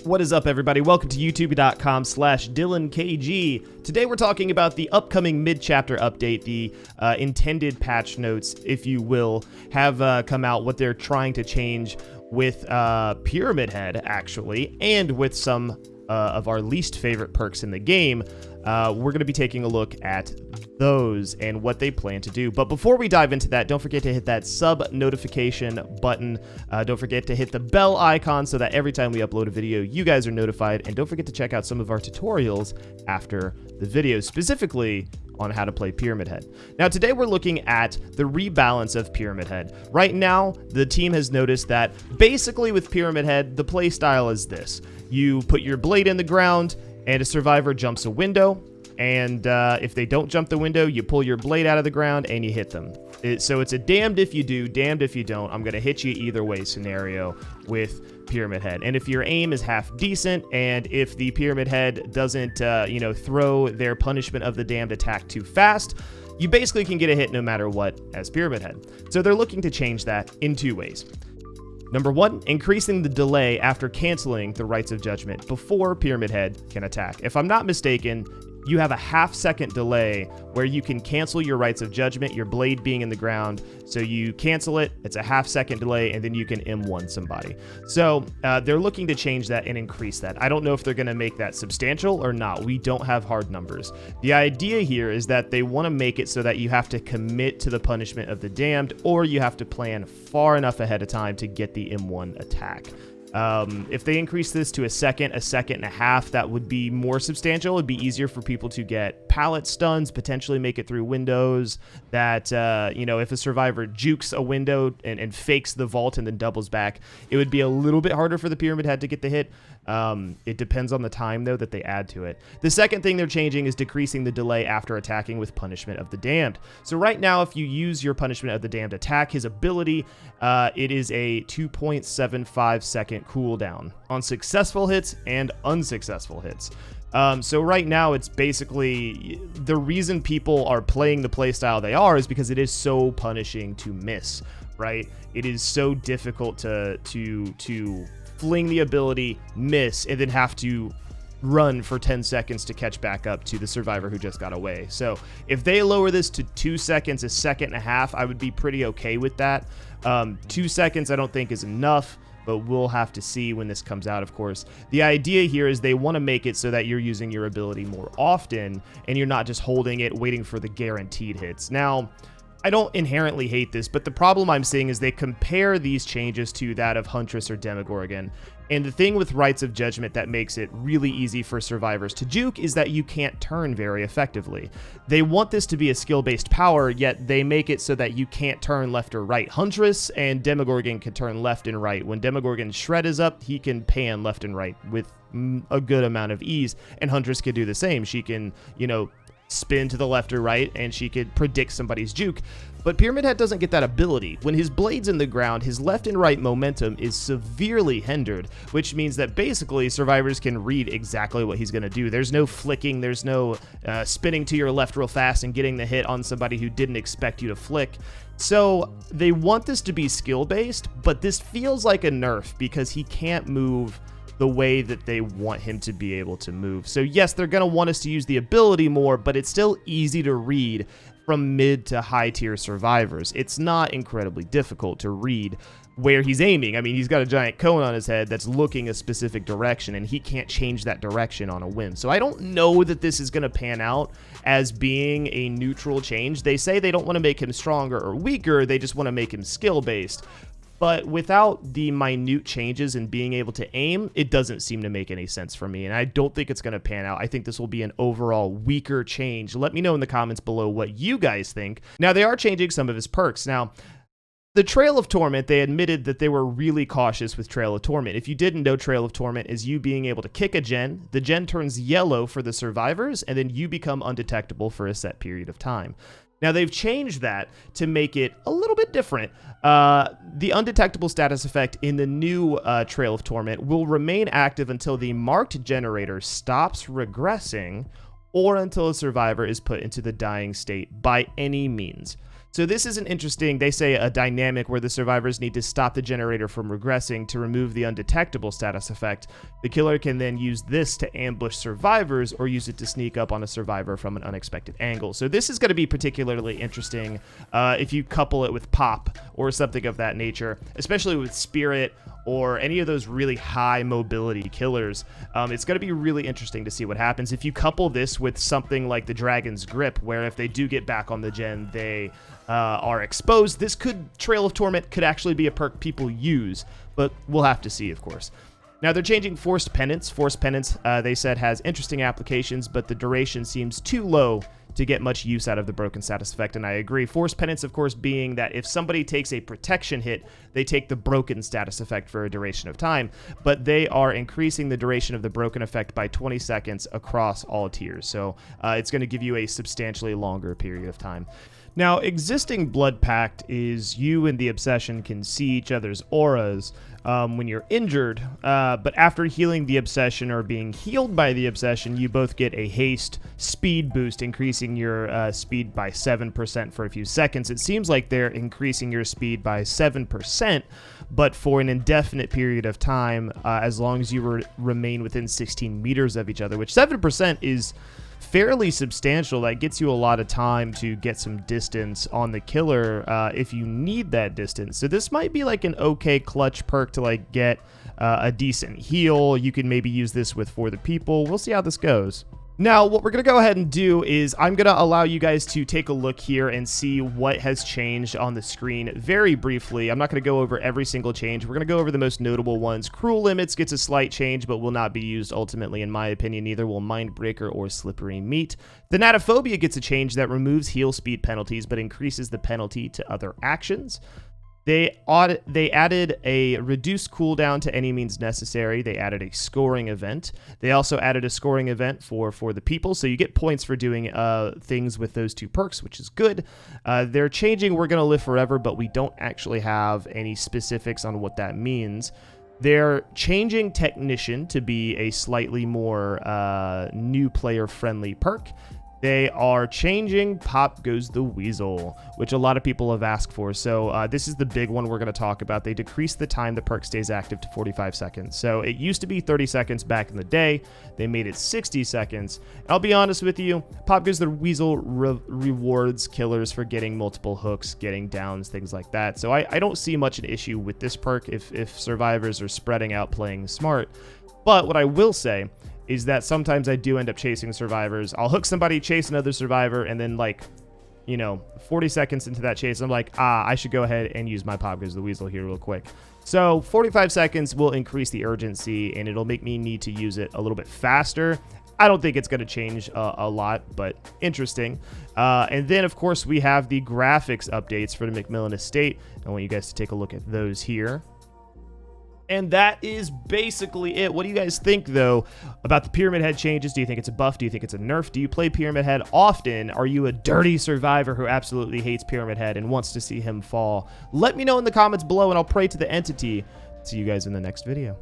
What is up, everybody? Welcome to youtube.com/DyllonKG. Today we're talking about the upcoming mid-chapter update. The intended patch notes, if you will, have come out, what they're trying to change with Pyramid Head, actually, and with some of our least favorite perks in the game. We're going to be taking a look at those and what they plan to do. But before we dive into that, don't forget to hit that sub notification button. Don't forget to hit the bell icon so that every time we upload a video, you guys are notified. And don't forget to check out some of our tutorials after the video, specifically on how to play Pyramid Head. Now, today we're looking at the rebalance of Pyramid Head. Right now, the team has noticed that basically with Pyramid Head, the play style is this. You put your blade in the ground, and a survivor jumps a window, and if they don't jump the window, you pull your blade out of the ground and you hit them. So it's a damned if you do, damned if you don't. I'm going to hit you either way scenario with Pyramid Head. And if your aim is half decent, and if the Pyramid Head doesn't, throw their punishment of the damned attack too fast, you basically can get a hit no matter what as Pyramid Head. So they're looking to change that in two ways. Number one, increasing the delay after canceling the Rites of Judgment before Pyramid Head can attack. If I'm not mistaken, you have a half-second delay where you can cancel your Rites of Judgment, your blade being in the ground. So you cancel it, it's a half-second delay, and then you can M1 somebody. So they're looking to change that and increase that. I don't know if they're going to make that substantial or not. We don't have hard numbers. The idea here is that they want to make it so that you have to commit to the punishment of the damned, or you have to plan far enough ahead of time to get the M1 attack. If they increase this to a second and a half, that would be more substantial. It'd be easier for people to get pallet stuns, potentially make it through windows. That, if a survivor jukes a window and fakes the vault and then doubles back, it would be a little bit harder for the Pyramid Head to get the hit. It depends on the time, though, that they add to it. The second thing they're changing is decreasing the delay after attacking with Punishment of the Damned. So right now, if you use your Punishment of the Damned attack, his ability, it is a 2.75 second cooldown on successful hits and unsuccessful hits. So right now, it's basically the reason people are playing the playstyle they are is because it is so punishing to miss, right? It is so difficult to fling the ability, miss, and then have to run for 10 seconds to catch back up to the survivor who just got away. So if they lower this to 2 seconds, a second and a half, I would be pretty okay with that. 2 seconds I don't think is enough, but we'll have to see when this comes out, of course. The idea here is they want to make it so that you're using your ability more often, and you're not just holding it, waiting for the guaranteed hits. Now, I don't inherently hate this, but the problem I'm seeing is they compare these changes to that of Huntress or Demogorgon. And the thing with Rites of Judgment that makes it really easy for survivors to juke is that you can't turn very effectively. They want this to be a skill-based power, yet they make it so that you can't turn left or right. Huntress and Demogorgon can turn left and right. When Demogorgon's shred is up, he can pan left and right with a good amount of ease, and Huntress can do the same. She can, spin to the left or right, and she could predict somebody's juke. But Pyramid Head doesn't get that ability. When his blade's in the ground, his left and right momentum is severely hindered, which means that basically survivors can read exactly what he's going to do. There's no flicking, there's no spinning to your left real fast and getting the hit on somebody who didn't expect you to flick. So they want this to be skill-based, but this feels like a nerf because he can't move the way that they want him to be able to move. So yes, they're going to want us to use the ability more, but it's still easy to read from mid to high tier survivors. It's not incredibly difficult to read where he's aiming. I mean, he's got a giant cone on his head that's looking a specific direction, and he can't change that direction on a whim. So I don't know that this is going to pan out as being a neutral change. They say they don't want to make him stronger or weaker, they just want to make him skill-based. But without the minute changes and being able to aim, it doesn't seem to make any sense for me. And I don't think it's going to pan out. I think this will be an overall weaker change. Let me know in the comments below what you guys think. Now, they are changing some of his perks. Now, the Trail of Torment, they admitted that they were really cautious with Trail of Torment. If you didn't know, Trail of Torment is you being able to kick a gen. The gen turns yellow for the survivors, and then you become undetectable for a set period of time. Now, they've changed that to make it a little bit different. The undetectable status effect in the new Trail of Torment will remain active until the marked generator stops regressing or until a survivor is put into the dying state by any means. So this is an interesting, they say, a dynamic where the survivors need to stop the generator from regressing to remove the undetectable status effect. The killer can then use this to ambush survivors or use it to sneak up on a survivor from an unexpected angle. So this is going to be particularly interesting if you couple it with Pop or something of that nature, especially with Spirit or any of those really high mobility killers. It's going to be really interesting to see what happens. If you couple this with something like the Dragon's Grip, where if they do get back on the gen, they are exposed, this Trail of Torment could actually be a perk people use, but we'll have to see, of course. Now, they're changing Forced Penance. Forced Penance, they said, has interesting applications, but the duration seems too low to get much use out of the broken status effect, and I agree. Forced Penance, of course, being that if somebody takes a protection hit, they take the broken status effect for a duration of time, but they are increasing the duration of the broken effect by 20 seconds across all tiers, so it's going to give you a substantially longer period of time. Now, existing Blood Pact is you and the Obsession can see each other's auras when you're injured, but after healing the Obsession or being healed by the Obsession, you both get a haste speed boost, increasing your speed by 7% for a few seconds. It seems like they're increasing your speed by 7%, but for an indefinite period of time, as long as you remain within 16 meters of each other, which 7% is fairly substantial. That gets you a lot of time to get some distance on the killer if you need that distance. So this might be like an okay clutch perk to like get a decent heal. You can maybe use this with For the People. We'll see how this goes. Now, what we're going to go ahead and do is I'm going to allow you guys to take a look here and see what has changed on the screen very briefly. I'm not going to go over every single change. We're going to go over the most notable ones. Cruel Limits gets a slight change, but will not be used ultimately, in my opinion. Neither will Mindbreaker or Slippery Meat. Thanatophobia gets a change that removes heal speed penalties, but increases the penalty to other actions. They added a reduced cooldown to any means necessary. They added a scoring event. They also added a scoring event for the people, so you get points for doing things with those two perks, which is good. They're changing We're Gonna Live Forever, but we don't actually have any specifics on what that means. They're changing Technician to be a slightly more new player-friendly perk. They are changing Pop Goes the Weasel, which a lot of people have asked for. So this is the big one we're going to talk about. They decreased the time the perk stays active to 45 seconds. So it used to be 30 seconds back in the day. They made it 60 seconds. I'll be honest with you, Pop Goes the Weasel rewards killers for getting multiple hooks, getting downs, things like that. So I don't see much an issue with this perk if survivors are spreading out playing smart. But what I will say is that sometimes I do end up chasing survivors. I'll hook somebody, chase another survivor, and then 40 seconds into that chase, I'm like, I should go ahead and use my Pop Goes the Weasel here real quick. So 45 seconds will increase the urgency, and it'll make me need to use it a little bit faster. I don't think it's going to change a lot, but interesting. And then, of course, we have the graphics updates for the McMillan Estate. I want you guys to take a look at those here. And that is basically it. What do you guys think, though, about the Pyramid Head changes? Do you think it's a buff? Do you think it's a nerf? Do you play Pyramid Head often? Are you a dirty survivor who absolutely hates Pyramid Head and wants to see him fall? Let me know in the comments below, and I'll pray to the entity. See you guys in the next video.